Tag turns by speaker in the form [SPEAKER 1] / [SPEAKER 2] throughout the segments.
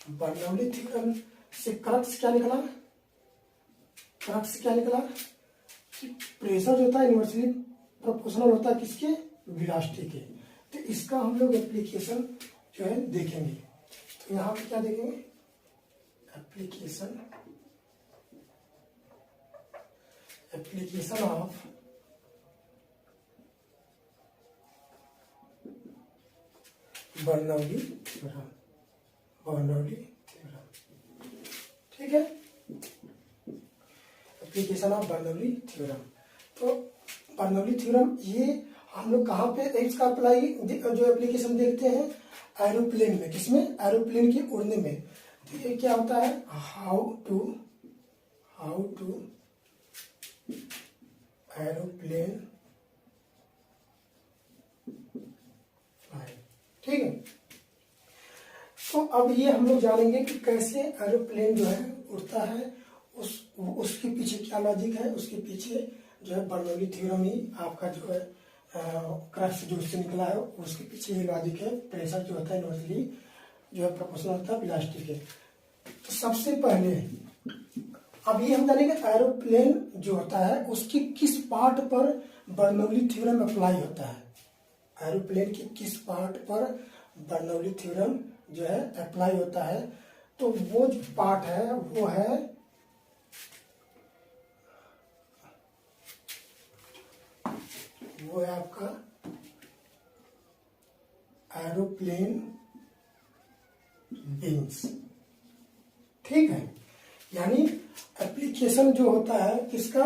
[SPEAKER 1] Bernoulli theorem से crux क्या निकला? क्रक्स क्या निकला कि प्रेशर जो होता है इन्वर्सली प्रोपोर्शनल होता है किसके? वेलोसिटी के। तो इसका हम लोग एप्लीकेशन जो है देखेंगे। तो यहाँ पे क्या देखेंगे? Application of Bernoulli theorem. ठीक है, एप्लीकेशन ऑफ बर्नौली थ्योरम। तो बर्नौली थ्योरम ये हम लोग कहाँ पे इसका अप्लाई जो एप्लीकेशन देखते हैं? एरोप्लेन में। किसमें? एरोप्लेन के उड़ने में। तो ये क्या होता है? How to aeroplane fly. ठीक है, तो अब ये हम लोग जानेंगे कि कैसे एरोप्लेन जो है उड़ता है, उसके पीछे क्या लॉजिक है। उसके पीछे जो है बर्नौली थ्योरम ही आपका जो है क्रक्स जो उससे निकला है, उसके पीछे ये लॉजिक है। प्रेशर जो होता है इन्वर्सली जो है प्रोपोर्शनल होता है वेलोसिटी के। तो सबसे पहले अब ये हम जानेंगे एरोप्लेन जो होता है उसकी किस पार्ट पर बर्नौली थ्योरम अप्लाई होता है। एरोप्लेन के किस पार्ट पर बर्नौली थ्योरम जो है अप्लाई होता है। तो वो जो पार्ट है वो है आपका एरोप्लेन विंग्स। ठीक है, यानी एप्लीकेशन जो होता है किसका?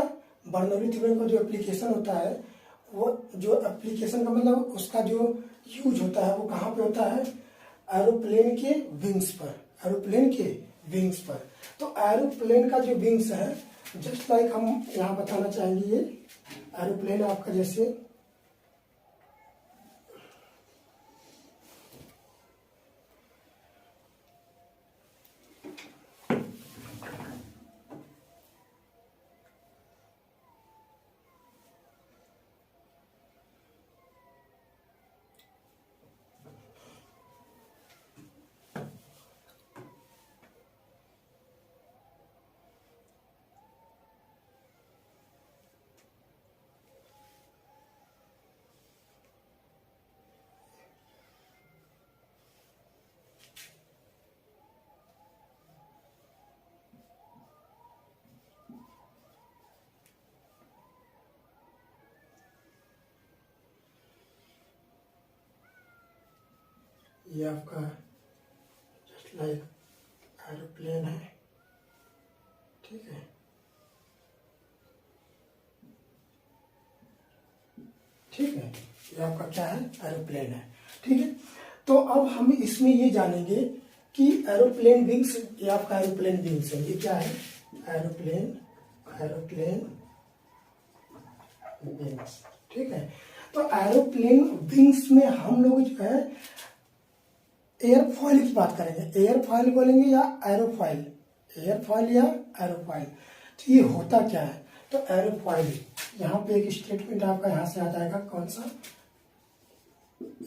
[SPEAKER 1] बर्नौली थ्योरम का जो एप्लीकेशन होता है, वो जो एप्लीकेशन का मतलब उसका जो यूज होता है वो कहाँ पे होता है? एरोप्लेन के विंग्स पर। तो एरोप्लेन का जो विंग्स है, जस्ट लाइक हम यहाँ बताना चाहेंगे, ये एरोप्लेन आपका जैसे ये आपका जस्ट लाइक एरोप्लेन है। ठीक है, ये आपका क्या है? एरोप्लेन है। ठीक है, तो अब हम इसमें ये जानेंगे कि एरोप्लेन विंग्स, ये आपका एरोप्लेन विंग्स है। ये क्या है? Aeroplane wings. ठीक है, तो एरोप्लेन विंग्स में हम लोग जो है एयरफॉइल की बात करेंगे। एयरफॉइल बोलेंगे या एरोफॉइल? तो ये होता क्या है? तो एरोफॉइल, यहाँ पे एक स्टेटमेंट आपका यहाँ से आ जाएगा। कौन सा?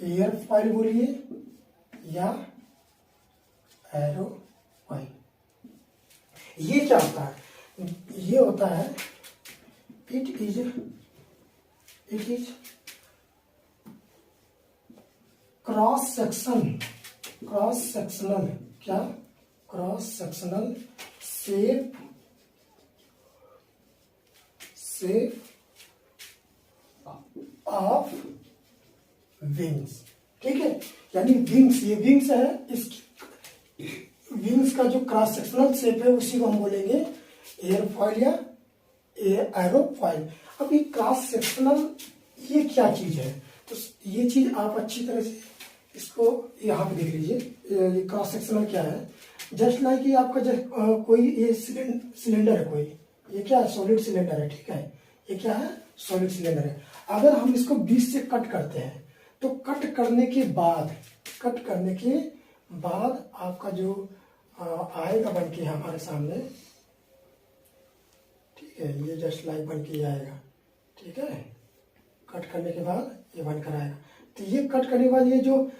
[SPEAKER 1] एयरफॉइल बोलिए या एरोफॉइल। ये क्या होता है? ये होता है इट इज क्रॉस सेक्शनल क्या? Cross sectional shape of wings. ठीक है, यानी विंग्स, ये विंग्स है, इसकी विंग्स का जो क्रॉस सेक्शनल शेप है उसी को हम बोलेंगे एयरफॉइल या एरोफॉइल। अब ये क्रॉस सेक्शनल ये क्या चीज है? तो ये चीज आप अच्छी तरह से इसको यहाँ पे देख लीजिए। ये क्रॉस सेक्शनल क्या है? जस्ट लाइक ये आपका कोई ये सिलेंडर है, कोई ये क्या है? सॉलिड सिलेंडर है। ठीक है, ये क्या है? सॉलिड सिलेंडर है। अगर हम इसको बीच से कट करते हैं तो कट करने के बाद आपका जो आएगा बन के हमारे सामने, ठीक है, ये जस्ट लाइक बन के आएगा। ठीक है, कट करने के बाद ये बनकर आएगा। तो ये कट करने के बाद ये जो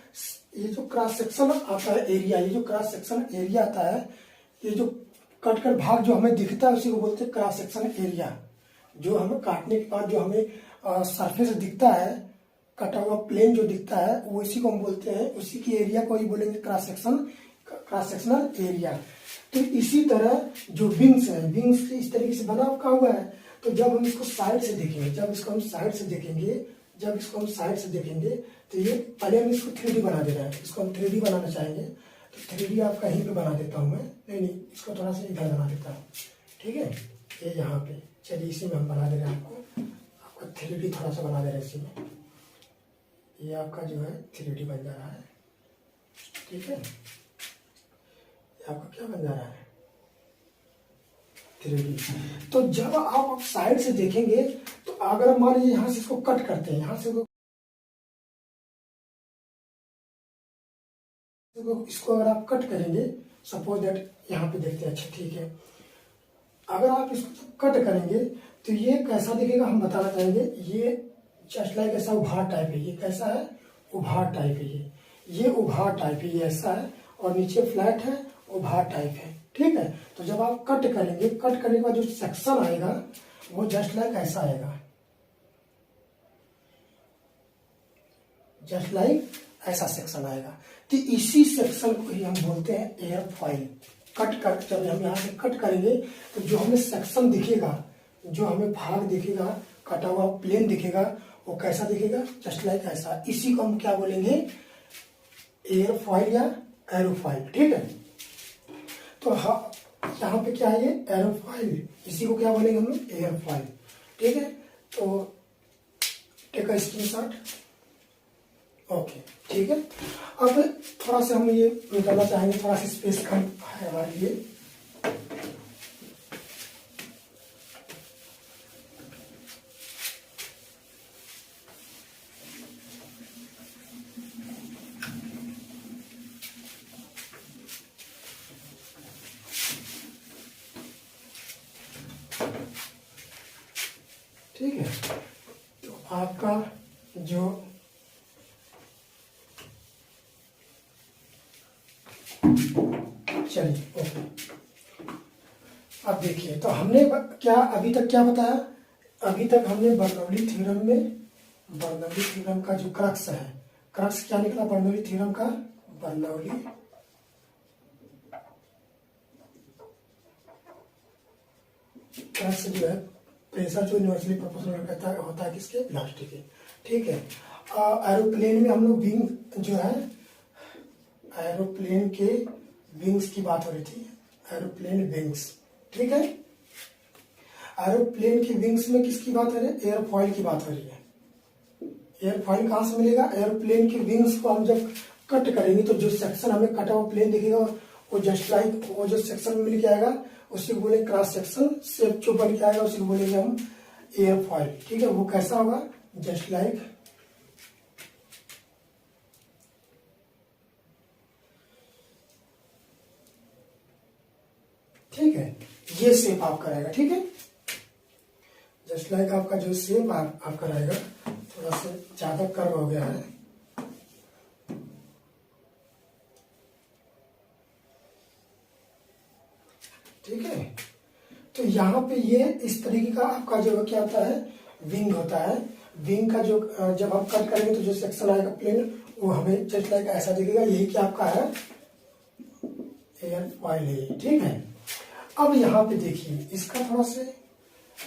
[SPEAKER 1] ये जो क्रॉस सेक्शन आता है एरिया, ये जो क्रॉस सेक्शन एरिया आता है, ये जो कट कर भाग जो हमें दिखता है उसी को बोलते हैं क्रॉस सेक्शन एरिया। जो हमें काटने के बाद जो हमें सरफेस दिखता है, कटा हुआ प्लेन जो दिखता है, वो इसी को हम बोलते हैं, उसी की एरिया को ही बोलेंगे क्रॉस सेक्शनल एरिया। तो इसी तरह जो विंग्स है, विंग्स इस तरीके से बना हुआ है। तो जब हम इसको साइड से देखेंगे, जब इसको हम साइड से देखेंगे तो ये पहले हम इसको 3D बना दे रहे हैं। इसको हम 3D बनाना चाहेंगे तो 3D आपका यहीं पे बना देता हूँ मैं। नहीं, इसको थोड़ा सा इधर बना देता हूँ, ठीक है। ये यहाँ पे, चलिए इसी में हम बना दे रहे हैं आपका 3D थोड़ा सा बना दे रहे हैं इसी में। ये आपका जो है 3D बन जा रहा है, ठीक है। ये आपका क्या बन जा रहा है, 3D। तो जब आप साइड से देखेंगे तो अगर हम मान लीजिए यहाँ से इसको कट करते हैं, यहाँ से इसको अगर आप कट करेंगे, सपोज दैट यहाँ पे देखते हैं, अच्छा ठीक है। अगर आप इसको कट करेंगे तो ये कैसा दिखेगा हम बताना चाहेंगे। ये जस्ट लाइक ऐसा उभार टाइप है। ये कैसा है, उभार टाइप है। ये उभार टाइप है, ये ऐसा है और नीचे फ्लैट है, उभार टाइप है, ठीक है। तो जब आप कट करेंगे, कट करने के बाद जो सेक्शन आएगा वो जस्ट लाइक ऐसा आएगा, जस्ट लाइक ऐसा सेक्शन आएगा। तो इसी सेक्शन को ही हम बोलते हैं एयरफॉइल। जब हम यहाँ से कट करेंगे तो जो हमें सेक्शन दिखेगा, जो हमें भाग दिखेगा, कटा हुआ प्लेन दिखेगा, वो कैसा दिखेगा, जस्ट लाइक ऐसा। इसी को हम क्या बोलेंगे, एयरफॉइल या एरोफॉइल, ठीक है। तो यहाँ पे क्या है, ये एरोफॉइल, इसी को क्या बोलेंगे हम लोग, एयरफॉइल, ठीक है। तो टेक अ स्क्रीनशॉट, ओके, ठीक है। अब थोड़ा सा हम ये निकालना चाहेंगे, थोड़ा सा स्पेस कम है हमारे लिए। ठीक है, तो आपका जो चलिए ओके। अब देखिए, तो हमने क्या अभी तक क्या बताया, अभी तक हमने बर्नौली थ्योरम का जो क्रक्स है, क्रक्स क्या निकला बर्नौली थ्योरम का, बर्नौली क्रक्स जो है प्रेशर जो यूनिवर्सली प्रोपोर्शनल करता है, होता है किसके, इलास्टिक के, ठीक है। एरोप्लेन में हम लोग विंग जो है, एरोप्लेन के विंग्स की बात हो रही थी, एरोप्लेन विंग्स, ठीक है। एरोप्लेन के विंग्स में किसकी बात हो रही है, एयरफॉइल की बात हो रही है। एयरफॉइल कहाँ से मिलेगा, एरोप्लेन के विंग्स को हम जब कट करेंगे तो जो सेक्शन हमें कटा हुआ प्लेन दिखेगा वो जस्ट लाइक वो जो सेक्शन मिल के आएगा उसी को बोले क्रॉस सेक्शन शेप जो बन के आएगा उसी को बोलेंगे हम एयरफॉइल, ठीक है। वो कैसा होगा, जस्ट लाइक ठीक है, ये शेप आपका रहेगा, ठीक है। जस्ट लाइक आपका जो शेप आपका रहेगा, थोड़ा सा ज्यादा कर्व हो गया है, ठीक है। तो यहाँ पे ये इस तरीके का आपका जो क्या होता है, विंग होता है। विंग का जो जब हम कट करेंगे तो जो सेक्शन आएगा प्लेन वो हमें जस्ट लाइक ऐसा दिखेगा, यही क्या आपका है, एयरफॉइल है, ठीक है। अब यहाँ पे देखिए, इसका थोड़ा से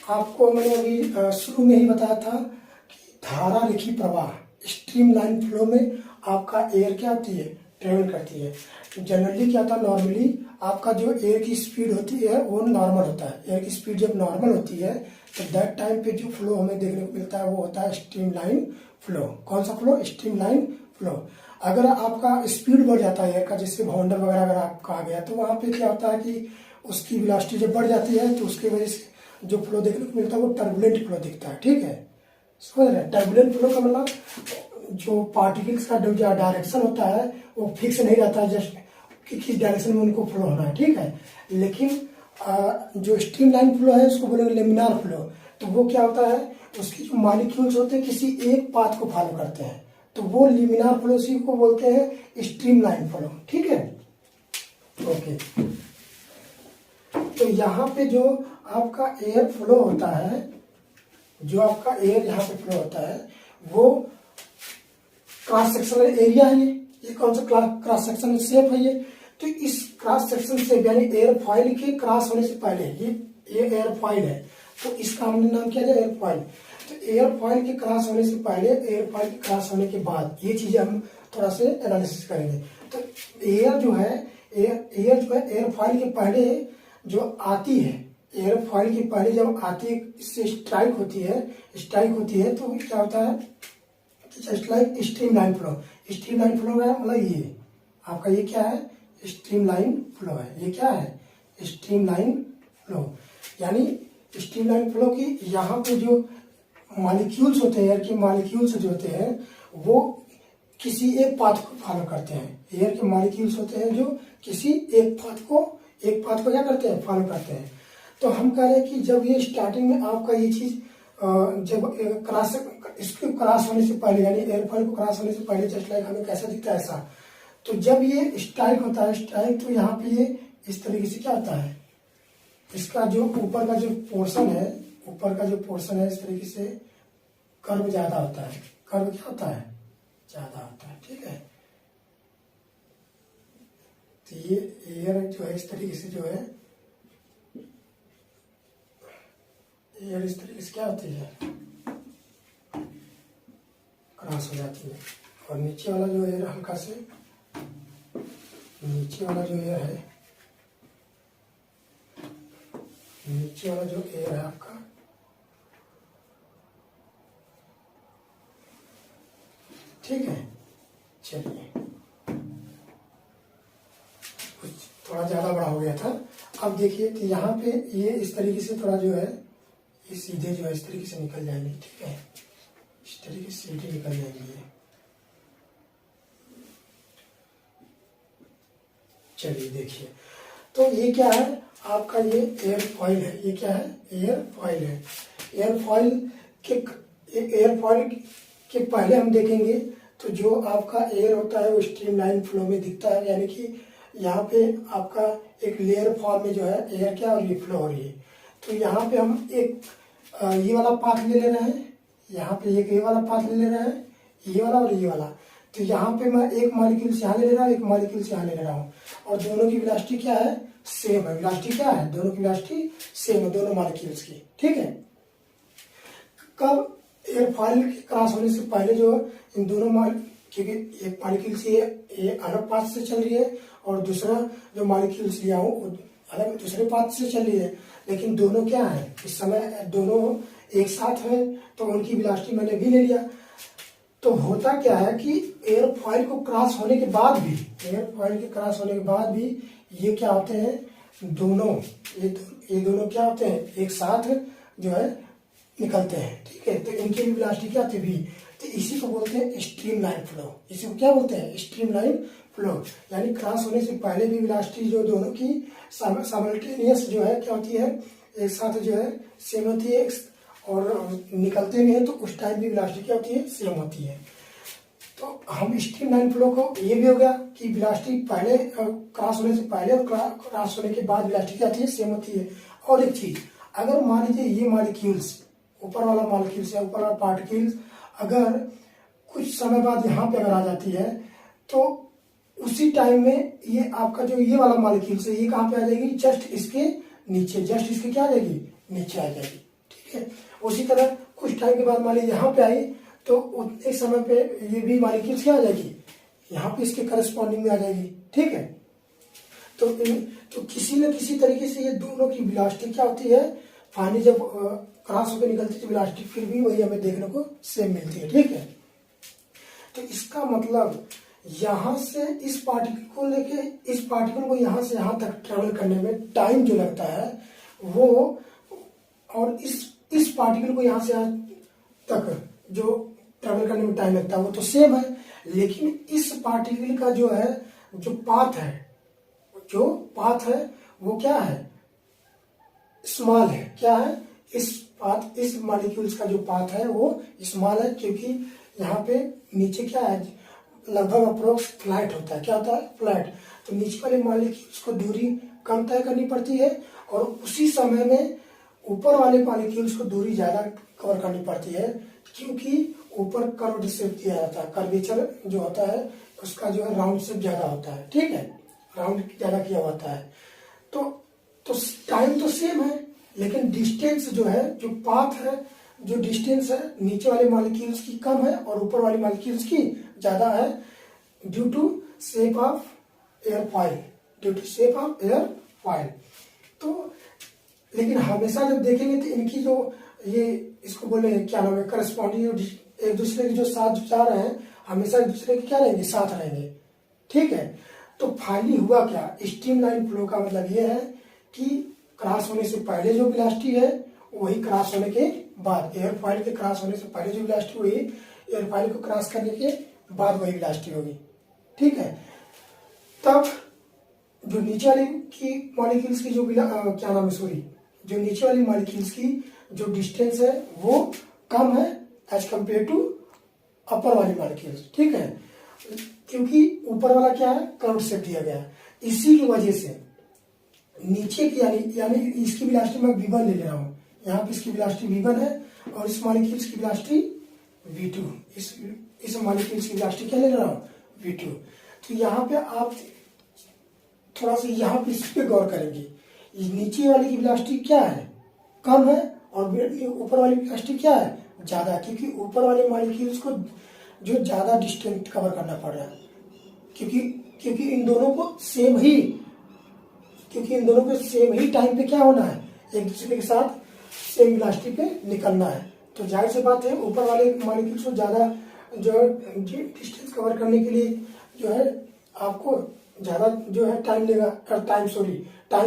[SPEAKER 1] आपको मैंने अभी शुरू में ही बताया था कि धारा रेखी प्रवाह, स्ट्रीमलाइन फ्लो में आपका एयर क्या होती है, ट्रेवल करती है। जनरली क्या होता है, नॉर्मली आपका जो एयर की स्पीड होती है वो नॉर्मल होता है। एयर की स्पीड जब नॉर्मल होती है तो दैट टाइम पे जो फ्लो हमें देखने को मिलता है वो होता है स्ट्रीमलाइन फ्लो। कौन सा फ्लो, स्ट्रीमलाइन फ्लो। अगर आपका स्पीड बढ़ जाता है एयर का, जैसे भाउंडर वगैरह अगर आपका आ गया तो वहाँ पे क्या होता है कि उसकी वेलोसिटी जब बढ़ जाती है तो उसकी वजह से जो फ्लो देखने को मिलता है वो टर्बुलेंट फ्लो दिखता है, ठीक है। समझ रहे हैं, टर्बुलेंट फ्लो का मतलब जो पार्टिकल्स का जो डायरेक्शन होता है वो फिक्स नहीं रहता है, जस्ट कि किस डायरेक्शन में उनको फ्लो होना है, ठीक है। लेकिन जो स्ट्रीमलाइन फ्लो है उसको बोलेंगे लेमिनार फ्लो। तो वो क्या होता है, उसकी जो मॉलिक्यूल्स होते हैं किसी एक पाथ को फॉलो करते हैं। तो वो लिमिनार फ्लो उसी को बोलते हैं स्ट्रीमलाइन फ्लो। ठीक है, ओके। तो यहाँ पे जो आपका एयर फ्लो होता है, जो आपका एयर यहाँ पे फ्लो होता है, वो क्रॉस सेक्शनल एरिया है। ये कौन सा क्रॉस सेक्शनल शेप है ये? तो इस क्रॉस सेक्शन शेप यानी एयर फॉइल के क्रॉस होने से पहले, ये एयर फॉइल है, तो इसका हमने नाम किया जाए एयर फॉइल। तो एयर फॉइल के क्रॉस होने से पहले, एयर फॉइल के क्रॉस होने के बाद, ये चीजें हम थोड़ा से एनालिसिस करेंगे। तो एयर जो है, एयर फॉइल के पहले जो आती है, एयर फॉइल के पहले जब आती है, इससे स्ट्राइक होती है तो क्या होता है? Just like streamline flow. Streamline flow है मतलब ये आपका, ये क्या है? स्ट्रीमलाइन फ्लो है। ये क्या है? Streamline flow. यानी स्ट्रीमलाइन फ्लो की यहाँ पे जो मॉलिक्यूल्स होते हैं, एयर के मॉलिक्यूल्स जो होते हैं, वो किसी एक पाथ को फॉलो करते हैं। एयर के मॉलिक्यूल्स होते हैं जो किसी एक पाथ को क्या करते हैं? फॉलो करते हैं। तो हम कह रहे हैं कि जब ये स्टार्टिंग में आपका ये चीज जब इसके क्रॉस होने से पहले, यानी एयरफॉइल को क्रॉस होने से पहले, जस्ट लाइक हमें कैसा दिखता है? ऐसा। तो जब ये स्ट्राइक होता है, तो यहाँ पे ये इस तरीके से क्या होता है? इसका जो ऊपर का जो पोर्शन है, इस तरीके से कर्व ज्यादा होता है। कर्व क्या होता है? ज्यादा होता है। ठीक है, तो ये एयर जो है इस तरीके से, जो है एयर इस तरीके से क्या होती है? क्रॉस हो जाती है। और नीचे वाला जो एयर हल्का से, नीचे वाला जो एयर है आपका, ठीक है। चलिए, कुछ थोड़ा ज्यादा बड़ा हो गया था। अब देखिए, तो यहाँ पे ये इस तरीके से थोड़ा जो है, ये सीधे जो है इस तरीके से निकल जाएंगे। ठीक है, इस तरीके से सीधे निकल जाएंगे। चलिए देखिए, तो ये क्या है आपका? ये एयर फॉइल है। ये क्या है? एयर फॉइल है। एयर फॉइल के पहले हम देखेंगे तो जो आपका एयर होता है वो स्ट्रीमलाइन फ्लो में दिखता है, यानी कि यहाँ पे आपका एक लेयर फॉर्म में जो है एयर क्या हो रही है? फ्लो हो रही है। तो यहाँ पे हम एक ये वाला पाथ ले रहे हैं, यहाँ पे एक ये वाला पाथ ले रहे हैं, ये वाला और ये वाला। तो यहाँ पे मैं एक मॉलिक्यूल से यहाँ ले रहा हूँ, एक मॉलिक्यूल से यहाँ ले रहा हूँ, और दोनों की वेलोसिटी क्या है? सेम है। वेलोसिटी क्या है? दोनों की वेलोसिटी सेम है, दोनों मॉलिक्यूल्स की। ठीक है। कब? एयर फॉइल के क्रॉस होने से पहले जो इन दोनों क्योंकि एक मॉलिक्यूल से ये अलग पाथ से चल रही है, और दूसरा जो मॉलिक्यूल से लिया हूँ अलग दूसरे पाथ से चल रही है, लेकिन दोनों क्या है? इस समय दोनों एक साथ है, तो उनकी वेलोसिटी मैंने भी ले लिया। तो होता क्या है कि एयर फॉइल को क्रॉस होने के बाद भी, ये क्या होते हैं? दोनों ये दोनों क्या होते हैं? एक साथ जो है निकलते हैं। ठीक है, तो इनकी भी वेलोसिटी क्या होती है? भी। तो इसी को बोलते हैं स्ट्रीमलाइन फ्लो। इसी को क्या बोलते हैं? Streamline flow. यानी क्रॉस होने से पहले भी वेलोसिटी जो दोनों की साइमल्टेनियस जो है क्या होती है? एक साथ जो है सेम होती है, और निकलते भी हैं तो उस टाइम भी वेलोसिटी क्या होती है? सेम होती है। तो हम स्ट्रीमलाइन फ्लो को, ये भी हो गया कि वेलोसिटी पहले क्रॉस होने से पहले और क्रॉस होने के बाद वेलोसिटी क्या होती है? सेम होती है। और एक चीज, अगर मान लीजिए ये मॉलिक्यूल्स, ऊपर वाला मॉलिक्यूल्स या ऊपर वाला पार्टिकल्स अगर कुछ समय बाद यहाँ पे अगर आ जाती है, तो उसी टाइम में ये आपका जो ये वाला मॉलिक्यूल्स है, ये कहाँ पे आ जाएगी? जस्ट इसके नीचे, जस्ट इसके क्या आ जाएगी? नीचे आ जाएगी। ठीक है। उसी तरह कुछ टाइम के बाद मान लीजिए यहाँ पे आई, तो उतने समय पे ये भी मॉलिक्यूल्स क्या आ जाएगी? यहाँ पे इसके करस्पॉन्डिंग में आ जाएगी। ठीक है। तो किसी न किसी तरीके से ये दोनों की वेलोसिटी क्या होती है? फाइनली जब क्रॉस होकर निकलती है वेलोसिटी, फिर भी वही हमें देखने को सेम मिलती है। ठीक है। तो इसका मतलब यहाँ से इस पार्टिकल को लेके इस पार्टिकल को यहाँ से यहाँ तक ट्रेवल करने में टाइम जो लगता है वो, और इस पार्टिकल को यहाँ से यहाँ तक जो ट्रेवल करने में टाइम लगता है वो तो सेम है, लेकिन इस पार्टिकल का जो है जो पाथ है वो क्या है? स्मॉल है। क्या है? इस मॉलिक्यूल्स का जो पाथ है वो स्मॉल है, क्योंकि यहाँ पे नीचे क्या है, लगभग अप्रोक्स फ्लैट होता है। क्या होता है? फ्लैट। तो नीचे वाले मॉलिक्यूल्स को दूरी कम तय करनी पड़ती है और उसी समय में ऊपर वाले मॉलिक्यूल्स को दूरी ज़्यादा कवर करनी पड़ती है, क्योंकि ऊपर कर्व शेप दिया जाता है। कर्वेचर जो होता है उसका जो है राउंड शेप ज़्यादा होता है, ठीक है, राउंड ज़्यादा किया होता है। तो टाइम तो सेम है, लेकिन डिस्टेंस जो है, जो पाथ है, जो डिस्टेंस है नीचे वाले मॉलिक्यूल्स की कम है और ऊपर वाले मॉलिक्यूल्स की ज़्यादा है, due to shape of aerofoil, due to shape of aerofoil. तो लेकिन हमेशा जब देखेंगे तो इनकी जो ये इसको बोले क्या नाम है, करस्पॉन्डिंग एक दूसरे के जो साथ जा रहे हैं, हमेशा एक दूसरे के क्या रहेंगे, साथ रहेंगे, ठीक है। तो फाइनली हुआ क्या, स्ट्रीमलाइन फ्लो का मतलब ये है कि क्रॉस होने से पहले जो वेलोसिटी है वही क्रॉस होने के बाद, एयरफॉइल के क्रॉस होने से पहले जो वेलोसिटी वही एयरफॉइल को क्रॉस करने के बाद वही वेलोसिटी होगी, ठीक है। तब जो नीचे वाली की मॉलिक्यूल्स की जो क्या नाम है, सॉरी, जो नीचे वाली मॉलिक्यूल्स की जो डिस्टेंस है वो कम है एज कंपेयर टू अपर वाली मॉलिक्यूल्स, ठीक है, क्योंकि ऊपर वाला क्या है, कर्व शेप दिया गया है। इसी की वजह से नीचे की यानी इसकी वेलोसिटी मैं v1 ले रहा हूँ, यहाँ पे इसकी वेलोसिटी v1 है और इस मॉलिक्यूल्स की वेलोसिटी v2, इस मॉलिक्यूल्स की वेलोसिटी क्या ले रहा हूँ, v2। तो यहाँ पे आप थोड़ा सा यहाँ पे इस पे गौर करेंगे, नीचे वाली की वेलोसिटी क्या है, कम है, और ऊपर वाली वेलोसिटी क्या है, ज़्यादा, क्योंकि ऊपर वाले मॉलिक्यूल्स को जो ज़्यादा डिस्टेंस कवर करना पड़ रहा है, क्योंकि इन दोनों को सेम ही टाइम पे क्या होना है, एक दूसरे के साथ सेम वेलोसिटी पे निकलना है। तो जाहिर सी बात है ऊपर वाले मॉलिक्यूल्स को ज़्यादा जो डिस्टेंस कवर करने के लिए जो है आपको ज़्यादा जो है टाइम लेगा, टाइम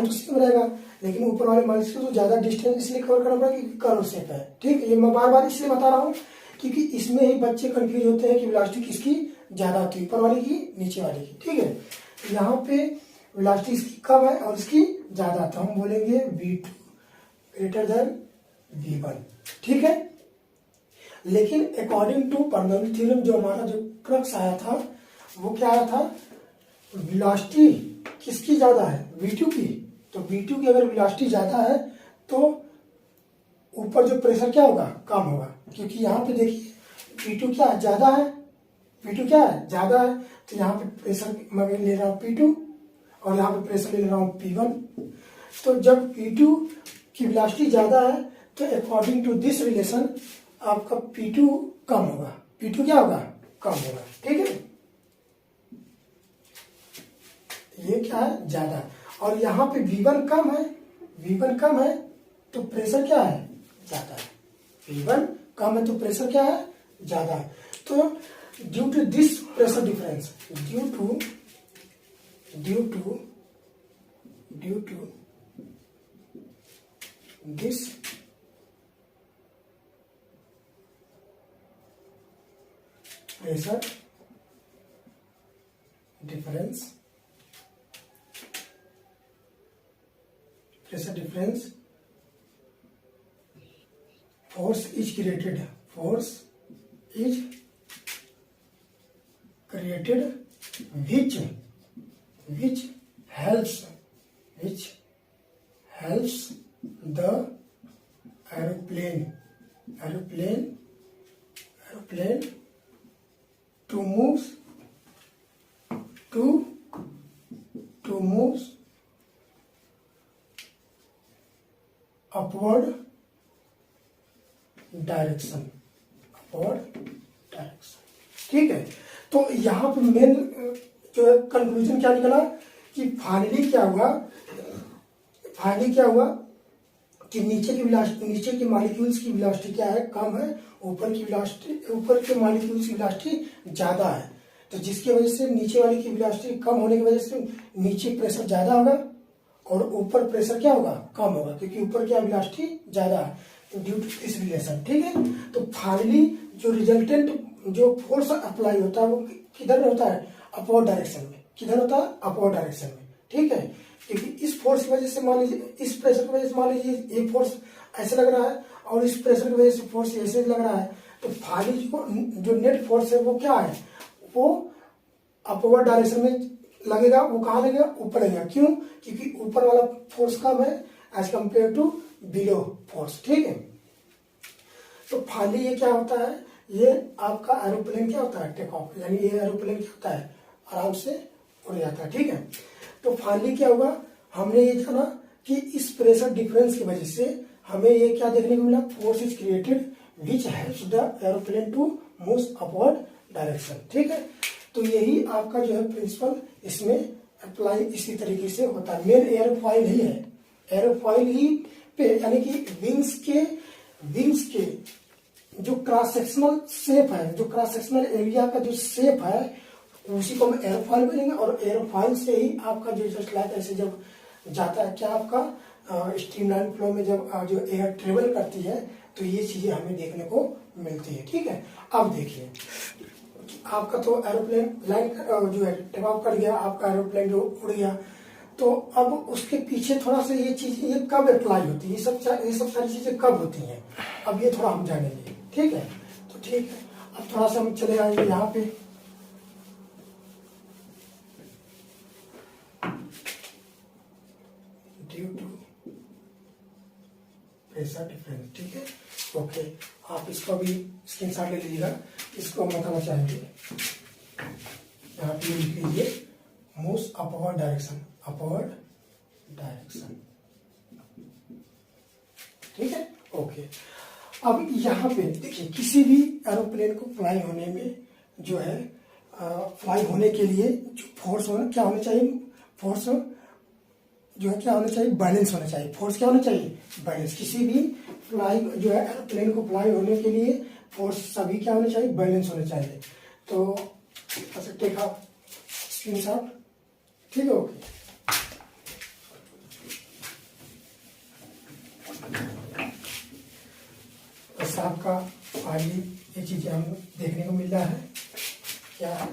[SPEAKER 1] तो सेम रहेगा, लेकिन ऊपर वाले मॉलिक्यूल्स को ज़्यादा डिस्टेंस इसलिए कवर करना पड़ेगा क्योंकि कर्व शेप है, ठीक है। ये मैं बार बार इसलिए बता रहा हूँ क्योंकि इसमें ही बच्चे कंफ्यूज होते हैं कि वेलोसिटी किसकी ज़्यादा होती है, ऊपर वाली की, नीचे वाली की, ठीक है। यहाँ पे वेलोसिटी इसकी कम है और इसकी ज़्यादा, तो हम बोलेंगे v2 ग्रेटर देन v1, ठीक है। लेकिन अकॉर्डिंग टू बर्नौली थ्योरम जो हमारा जो क्रक्स आया था वो क्या आया था, वेलोसिटी किसकी ज़्यादा है, v2 की। तो v2 की अगर वेलोसिटी ज़्यादा है तो ऊपर जो प्रेशर क्या होगा, कम होगा, क्योंकि यहाँ पे देखिए v2 क्या ज़्यादा है, v2 क्या है, ज़्यादा है, तो यहाँ पे प्रेशर मैं ले रहा हूँ p2 और यहाँ पे प्रेशर ले रहा हूँ p1। तो जब p2 की वेलोसिटी ज़्यादा है तो अकॉर्डिंग टू दिस रिलेशन आपका p2 कम होगा, p2 क्या होगा, कम होगा, ठीक है। ये क्या है, ज़्यादा, और यहाँ पे v1 कम है तो प्रेशर क्या है, ज़्यादा है, v1 कम है तो प्रेशर क्या है, ज़्यादा है। तो due to this pressure difference, due to this pressure difference, force is created, which helps the aeroplane to move upward direction, ठीक है। तो यहाँ पे मेन जो है कंक्लूजन क्या निकला कि फाइनली क्या हुआ कि नीचे की मॉलिक्यूल्स की वेलोसिटी क्या है, कम है, ऊपर के मॉलिक्यूल्स की वेलोसिटी ज़्यादा है। तो जिसकी वजह से नीचे वाली की वेलोसिटी कम होने की वजह से नीचे प्रेशर ज़्यादा होगा और ऊपर प्रेशर क्या होगा, कम होगा, क्योंकि ऊपर क्या वेलोसिटी ज़्यादा है ड्यू टू दिस रिलेशन, ठीक है। तो फाइनली जो रिजल्टेंट जो फोर्स अप्लाई होता है वो किधर होता है, अपवर्ड डायरेक्शन में, किधर होता है, अपवर्ड डायरेक्शन में, ठीक है। क्योंकि इस फोर्स की वजह से मान लीजिए, इस प्रेशर की वजह से मान लीजिए ये फोर्स ऐसे लग रहा है और इस प्रेशर की वजह से फोर्स ऐसे लग रहा है, तो फाली जो नेट फोर्स है वो क्या है, वो अपवर्ड डायरेक्शन में लगेगा। वो कहाँ लगेगा, ऊपर लगेगा। क्यों, क्योंकि ऊपर वाला फोर्स कम है as compare to below force. ठीक है, तो फाली ये क्या होता है, ये आपका एरोप्लेन क्या होता है, टेक ऑफ, यानी ये एरोप्लेन क्या होता है, आराम से उड़ जाता है। ठीक है, तो फाइनली क्या होगा, हमने ये जाना कि इस प्रेशर डिफरेंस की वजह से हमें ये क्या देखने को मिला, force is created which helps the aeroplane to move upward direction. ठीक है, तो यही आपका जो है प्रिंसिपल इसमें अप्लाई इसी तरीके से होता है। मेन एरोफॉइल ही है, एरोफॉइल ही पे यानी कि विंग्स के जो क्रॉस सेक्शनल शेप है, जो क्रॉस सेक्शनल एरिया का जो शेप है उसी को हम एरोफॉइल बोलेंगे। और एरोफॉइल से ही आपका जो जस्ट लाइक ऐसे जब जाता है क्या आपका स्ट्रीमलाइन फ्लो में जब जो एयर ट्रेवल करती है तो ये चीजें हमें देखने को मिलती है। ठीक है, अब देखिए आपका तो एरोप्लेन लाइन जो है टेक ऑफ कर गया, आपका एरोप्लेन जो उड़ गया, तो अब उसके पीछे थोड़ा सा ये चीज ये कब अप्लाई होती है, ये सब सारी चीजें कब होती हैं, अब ये थोड़ा हम जानेंगे। ठीक है, तो ठीक है, अब थोड़ा सा हम चले आएंगे यहाँ पे। Due to pressure difference. ठीक है, ओके, आप इसको भी स्क्रीनशॉट ले लीजिएगा, इसको हम बताना चाहेंगे। यहाँ पे लिख लीजिए moves upward direction, upward direction. ठीक है, ओके। अब यहाँ पे देखिए किसी भी एरोप्लेन को फ्लाई होने में जो है फ्लाई होने के लिए जो फोर्स होना क्या होना चाहिए, फोर्स जो है क्या होना चाहिए, बैलेंस होना चाहिए। फोर्स क्या होना चाहिए, बैलेंस। किसी भी फ्लाई जो है एरोप्लेन को फ्लाई होने के लिए फोर्स सभी क्या होने चाहिए, बैलेंस होने चाहिए। तो ऐसे टेक अप स्क्रीनशॉट। ठीक है, ओके। बस आपका आगे ये चीजें हम देखने को मिल रहा है क्या है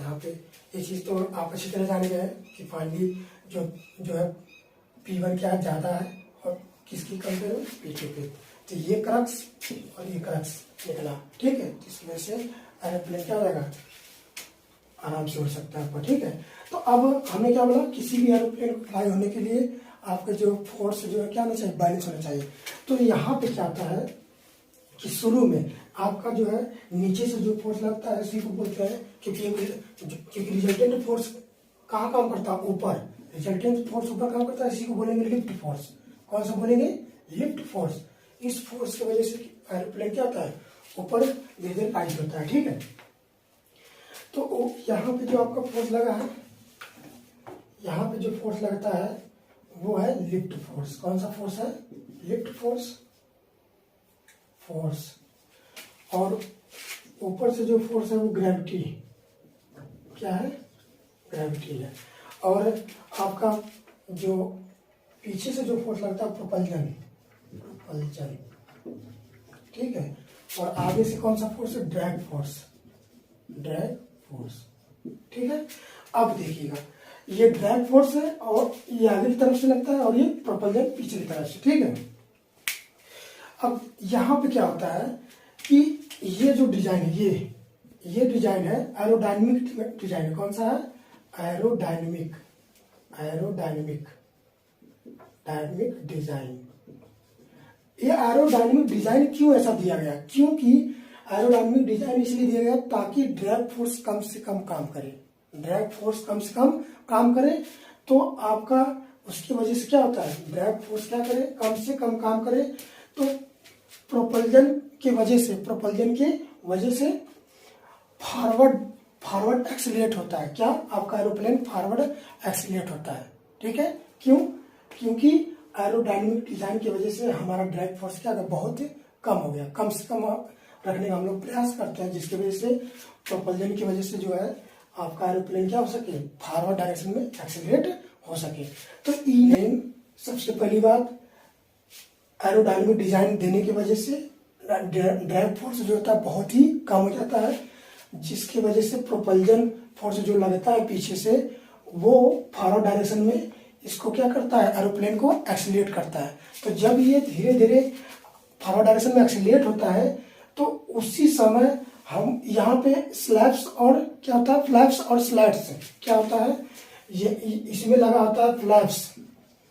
[SPEAKER 1] यहाँ पे। ये चीज तो आप अच्छी तरह जान गए कि फाइनली जो है P1 क्या ज्यादा है और किसकी कंपेयर में P2 पे। तो ये क्रक्स और ये क्रक्स निकला। ठीक है, तो इस वजह से एरोप्लेन क्या हो जाएगा, आराम से उड़ सकता है आपका। ठीक है, तो अब हमने क्या बोला, किसी भी एरोप्लेन को फ्लाई होने के लिए आपका जो फोर्स जो है क्या होना चाहिए, बैलेंस होना चाहिए। तो यहाँ पे क्या आता है कि शुरू में आपका जो है नीचे से जो फोर्स लगता है उसी को बोलते हैं, क्योंकि रिजल्टेंट फोर्स कहाँ काम करता है, ऊपर। रिजल्टेंट फोर्स ऊपर काम करता है, इसी को बोलेंगे लिफ्ट फोर्स। कौन सा बोलेंगे, लिफ्ट फोर्स। इस फोर्स की वजह से एरोप्लेन क्या होता है, ऊपर धीरे धीरे राइज होता है। ठीक है, तो यहाँ पे जो आपका फोर्स लगा है, यहाँ पे जो फोर्स लगता है वो है लिफ्ट फोर्स। कौन सा फोर्स है, लिफ्ट फोर्स। और ऊपर से जो फोर्स है वो ग्रेविटी, क्या है, ग्रेविटी है। और आपका जो पीछे से जो फोर्स लगता है प्रोपल्जन। ठीक है, और आगे से कौन सा फोर्स है, ड्रैग फोर्स। ठीक है, अब देखिएगा ये ड्रैग फोर्स है और ये आगे की तरफ से लगता है और ये प्रोपल्जन पीछे की तरफ से। ठीक है, अब यहाँ पे क्या होता है कि ये जो डिजाइन है ये डिजाइन है एरोडायनेमिक डिजाइन है। कौन सा है, एरोडायनेमिक डिजाइन। ये एरोडायनेमिक डिजाइन क्यों ऐसा दिया गया, क्योंकि एरोडायनेमिक डिजाइन इसलिए दिया गया ताकि ड्रैग फोर्स कम से कम काम करे। ड्रैग फोर्स कम से कम काम करे तो आपका उसकी वजह से क्या होता है, ड्रैग फोर्स क्या करे, कम से कम काम करे। तो प्रोपल्जन के वजह से फॉरवर्ड एक्सीलरेट होता है। क्या, आपका एरोप्लेन फॉरवर्ड एक्सीलरेट होता है। ठीक है, क्यों, क्योंकि एरोडायनेमिक डिजाइन की वजह से हमारा ड्रैग फोर्स क्या है, बहुत कम हो गया। कम से कम रखने का हम लोग प्रयास करते हैं, जिसकी वजह से प्रोपल्जन की वजह से जो है आपका एरोप्लेन क्या हो सके, फॉरवर्ड डायरेक्शन में एक्सीलरेट हो सके। तो सबसे पहली बात एरोडायनेमिक डिजाइन देने की वजह से ड्रैग फोर्स जो होता है बहुत ही कम हो जाता है, जिसकी वजह से प्रोपल्जन फोर्स जो लगता है पीछे से वो फॉरवर्ड डायरेक्शन में इसको क्या करता है, एरोप्लेन को एक्सीलरेट करता है। तो जब ये धीरे धीरे फॉरवर्ड डायरेक्शन में एक्सीलरेट होता है तो उसी समय हम यहाँ पे स्लैब्स और क्या होता है, फ्लैप्स और स्लैट्स क्या होता है, ये इसमें लगा होता है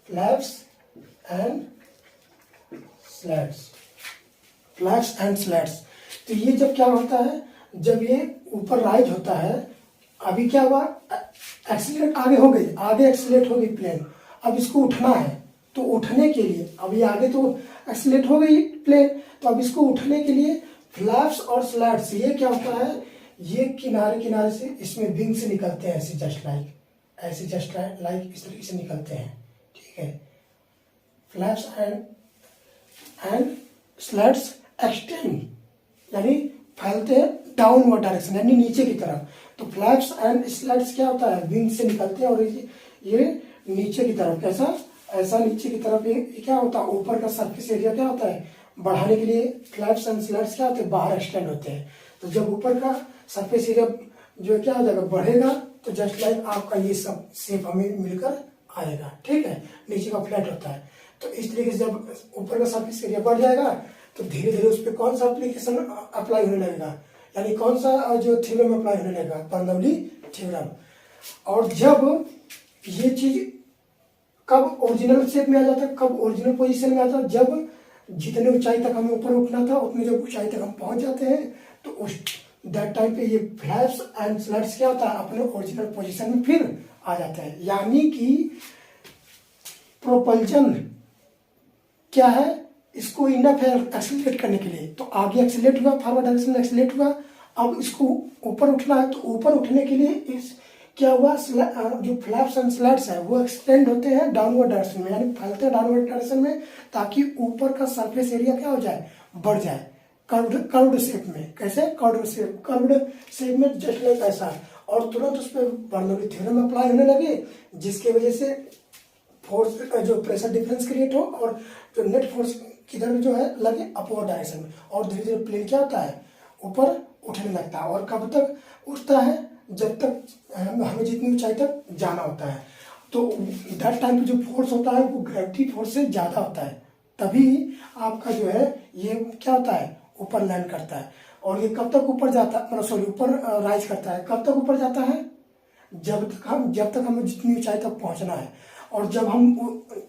[SPEAKER 1] flaps and slats, flaps and slats. तो ये जब क्या होता है, जब ये ऊपर राइज होता है, अभी क्या हुआ, एक्सीलरेट आगे हो गई, आगे एक्सीलरेट हो गई प्लेन, अब इसको उठना है, तो उठने के लिए अभी आगे तो एक्सीलरेट हो गई प्लेन, तो अब इसको उठने के लिए फ्लैप्स और स्लैट्स, ये क्या होता है, ये किनारे किनारे से इसमें विंग से निकलते हैं, ऐसे जस्ट लाइक इस तरीके से निकलते हैं, ठीक है। फ्लैप्स एंड स्लैट्स एक्सटेंड यानी फैलते हैं डाउनवर्ड डायरेक्शन यानी नीचे की तरफ। तो फ्लैप्स एंड स्लैट्स क्या होता है, विंग से निकलते हैं और ये नीचे की तरफ, कैसा, ऐसा नीचे की तरफ, ये क्या होता है, ऊपर का सरफेस एरिया क्या होता है, बढ़ाने के लिए फ्लैप्स एंड स्लैट्स क्या होते हैं, बाहर एक्सटेंड होते हैं। तो जब ऊपर का सरफेस एरिया जो क्या हो जाएगा, बढ़ेगा, तो जस्ट लाइक आपका ये सब शेप हमें मिलकर आएगा, ठीक है। नीचे का फ्लैट होता है, तो इस तरीके से जब ऊपर का सरफेस एरिया बढ़ जाएगा, तो धीरे धीरे उस पर कौन सा एप्लीकेशन अप्लाई होने लगेगा, यानी कौन सा जो थ्योरम अप्लाई होने लगेगा, बर्नौली थ्योरम। और जब ये चीज कब ओरिजिनल शेप में आ जाता है, कब ओरिजिनल पोजीशन में आता है, जब जितने ऊंचाई तक हमें ऊपर उठना था उतने जब ऊंचाई तक हम पहुंच जाते हैं, तो उस दैट टाइम पे ये फ्लैप्स एंड स्लैट्स क्या होता है, अपने ओरिजिनल पोजीशन में फिर आ जाता है। यानी कि प्रोपल्जन क्या है, इसको इनफ है एक्सीलरेट करने के लिए, तो आगे एक्सीलरेट हुआ, फॉरवर्ड डायरेक्शन में एक्सीलरेट हुआ, अब इसको ऊपर उठना है, तो ऊपर उठने के लिए इस क्या हुआ, जो फ्लैप्स एंड स्लैट्स है वो एक्सटेंड होते हैं डाउनवर्ड डायरेक्शन में, यानी फैलते हैं डाउनवर्ड डायरेक्शन में, ताकि ऊपर का सरफेस एरिया क्या हो जाए, बढ़ जाए, कर्व्ड शेप में। कैसे, कर्व्ड शेप में जस्ट लाइक ऐसा, और तुरंत उस पर बर्नौली थ्योरम अप्लाई होने लगे, जिसकी वजह से फोर्स जो प्रेशर डिफरेंस क्रिएट हो और जो नेट फोर्स किधर जो है लगे, अपवर्ड डायरेक्शन में, और धीरे धीरे प्लेन क्या होता है, ऊपर उठने लगता है। और कब तक उठता है, जब तक हमें जितनी ऊंचाई तक जाना होता है, तो दैट टाइम पे जो फोर्स होता है वो ग्रेविटी फोर्स से ज़्यादा होता है, तभी आपका जो है ये क्या होता है, ऊपर लैंड करता है। और ये कब तक ऊपर जाता है, मतलब सॉरी ऊपर राइज करता है, कब तक ऊपर जाता है, जब तक हमें जितनी ऊंचाई तक पहुंचना है, और जब हम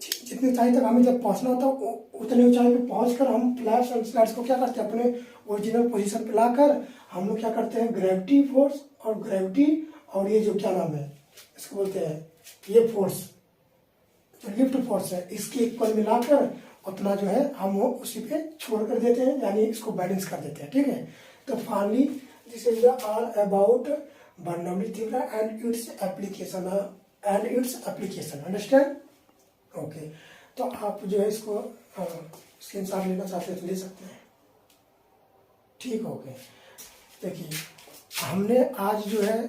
[SPEAKER 1] जितनी ऊंचाई तक हमें जब पहुंचना होता है, उतनी ऊंचाई पे पहुंचकर हम फ्लैप्स एंड स्लैट्स को क्या करते हैं, अपने ओरिजिनल पोजीशन पे लाकर हम लोग क्या करते हैं, ग्रेविटी फोर्स और ये जो क्या नाम है, इसको बोलते हैं, ये फोर्स जो लिफ्ट फोर्स है, इसके इक्वल मिलाकर उतना जो है हम वो उसी पे छोड़ कर देते हैं, यानी इसको बैलेंस कर देते हैं, ठीक है। तो finally this is all about Bernoulli theorem and its application, understand, okay. तो आप जो है इसको स्क्रीनशॉट लेना चाहते हैं तो ले सकते हैं, ठीक, ओके। देखिए, हमने आज जो है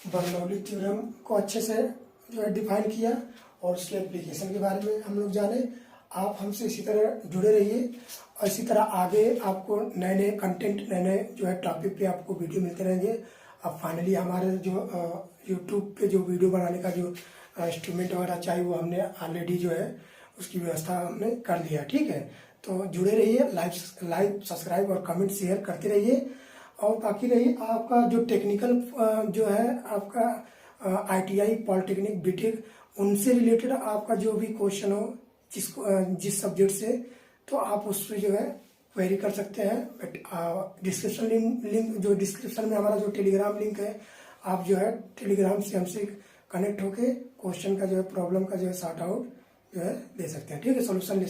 [SPEAKER 1] बर्नौली थ्योरम को अच्छे से जो है डिफाइन किया और उसके एप्लीकेशन के बारे में हम लोग जाने। आप हमसे इसी तरह जुड़े रहिए, और इसी तरह आगे आपको नए नए कंटेंट, नए नए जो है टॉपिक पे आपको वीडियो मिलते रहेंगे। अब फाइनली हमारे जो यूट्यूब पे जो वीडियो बनाने का जो इंस्ट्रूमेंट वगैरह चाहिए वो हमने ऑलरेडी जो है उसकी व्यवस्था हमने कर लिया, ठीक है। तो जुड़े रहिए, लाइक सब्सक्राइब और कमेंट शेयर करते रहिए। और बाकी रही आपका जो टेक्निकल जो है आपका ITI पॉलिटेक्निक बीटेक, उनसे रिलेटेड आपका जो भी क्वेश्चन हो जिस सब्जेक्ट से, तो आप उससे जो है क्वेरी कर सकते हैं। बट डिस्क्रिप्शन लिंक जो डिस्क्रिप्शन में हमारा जो टेलीग्राम लिंक है, आप जो है टेलीग्राम से हमसे कनेक्ट होके क्वेश्चन का जो है, प्रॉब्लम का जो है सॉर्ट आउट जो है ले सकते हैं, ठीक है, सोल्यूशन ले सकते हैं।